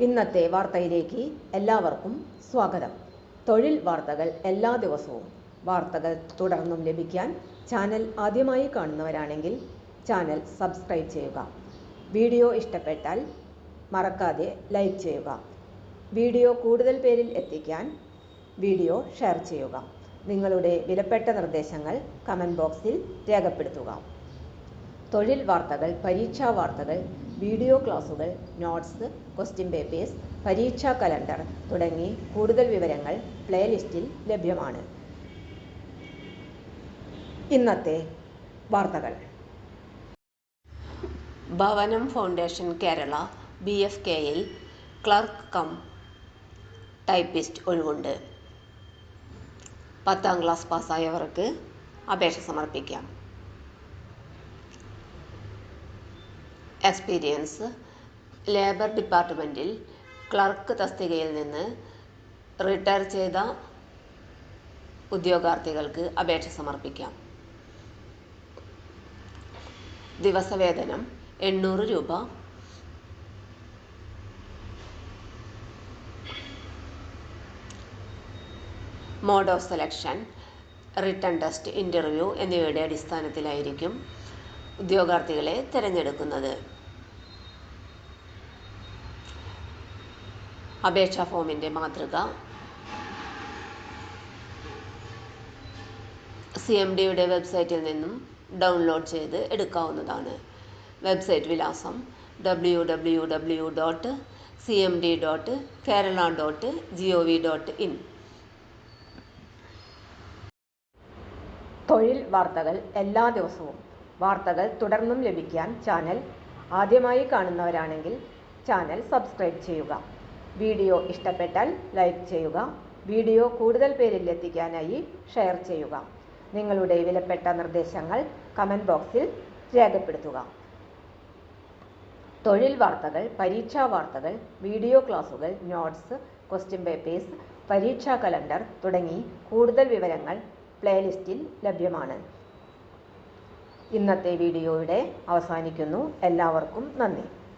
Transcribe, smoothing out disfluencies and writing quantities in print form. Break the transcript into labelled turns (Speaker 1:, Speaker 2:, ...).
Speaker 1: ഇന്നത്തെ വാർത്തയിലേക്ക് എല്ലാവർക്കും സ്വാഗതം. തൊഴിൽ വാർത്തകൾ എല്ലാ ദിവസവും വാർത്തകൾ തുടർന്നും ലഭിക്കാൻ ചാനൽ ആദ്യമായി കാണുന്നവരാണെങ്കിൽ ചാനൽ സബ്സ്ക്രൈബ് ചെയ്യുക. വീഡിയോ ഇഷ്ടപ്പെട്ടാൽ മറക്കാതെ ലൈക്ക് ചെയ്യുക. വീഡിയോ കൂടുതൽ പേരിൽ എത്തിക്കാൻ വീഡിയോ ഷെയർ ചെയ്യുക. നിങ്ങളുടെ വിലപ്പെട്ട നിർദ്ദേശങ്ങൾ കമൻറ്റ് ബോക്സിൽ രേഖപ്പെടുത്തുക. തൊഴിൽ വാർത്തകൾ, പരീക്ഷാ വാർത്തകൾ, വീഡിയോ ക്ലാസുകൾ, നോട്ട്സ്, ക്വസ്റ്റ്യൻ പേപ്പേഴ്സ്, പരീക്ഷാ കലണ്ടർ തുടങ്ങി കൂടുതൽ വിവരങ്ങൾ പ്ലേലിസ്റ്റിൽ ലഭ്യമാണ്. ഇന്നത്തെ വാർത്തകൾ. ഭവനം ഫൗണ്ടേഷൻ കേരള BFKയിൽ ക്ലർക്ക് കം ടൈപ്പിസ്റ്റ് ഒഴിവുണ്ട്. 10ാം ക്ലാസ് പാസ്സായവർക്ക് അപേക്ഷ സമർപ്പിക്കാം. എക്സ്പീരിയൻസ്: ലേബർ ഡിപ്പാർട്ട്മെൻറ്റിൽ ക്ലർക്ക് തസ്തികയിൽ നിന്ന് റിട്ടയർ ചെയ്ത ഉദ്യോഗാർത്ഥികൾക്ക് അപേക്ഷ സമർപ്പിക്കാം. ദിവസവേതനം 800 രൂപ. Mode of selection, written test, interview എന്നിവയുടെ അടിസ്ഥാനത്തിലായിരിക്കും ഉദ്യോഗാർത്ഥികളെ തിരഞ്ഞെടുക്കുന്നത്. അപേക്ഷാ ഫോമിൻ്റെ മാതൃക CMDയുടെ വെബ്സൈറ്റിൽ നിന്നും ഡൗൺലോഡ് ചെയ്ത് എടുക്കാവുന്നതാണ്. വെബ്സൈറ്റ് വിലാസം www.cmd.kerala.gov.in. തൊഴിൽ വാർത്തകൾ എല്ലാ ദിവസവും വാർത്തകൾ തുടർന്നും ലഭിക്കാൻ ചാനൽ ആദ്യമായി കാണുന്നവരാണെങ്കിൽ ചാനൽ സബ്സ്ക്രൈബ് ചെയ്യുക. വീഡിയോ ഇഷ്ടപ്പെട്ടാൽ ലൈക്ക് ചെയ്യുക. വീഡിയോ കൂടുതൽ പേരിൽ എത്തിക്കാനായി ഷെയർ ചെയ്യുക. നിങ്ങളുടെ വിലപ്പെട്ട നിർദ്ദേശങ്ങൾ കമൻറ്റ് ബോക്സിൽ രേഖപ്പെടുത്തുക. തൊഴിൽ വാർത്തകൾ, പരീക്ഷാ വാർത്തകൾ, വീഡിയോ ക്ലാസുകൾ, നോട്ട്സ്, ക്വസ്റ്റ്യൻ പേപ്പേഴ്സ്, പരീക്ഷാ കലണ്ടർ തുടങ്ങി കൂടുതൽ വിവരങ്ങൾ പ്ലേലിസ്റ്റിൽ ലഭ്യമാണ്. ഇന്നത്തെ വീഡിയോയുടെ അവസാനിക്കുന്നു. എല്ലാവർക്കും നന്ദി.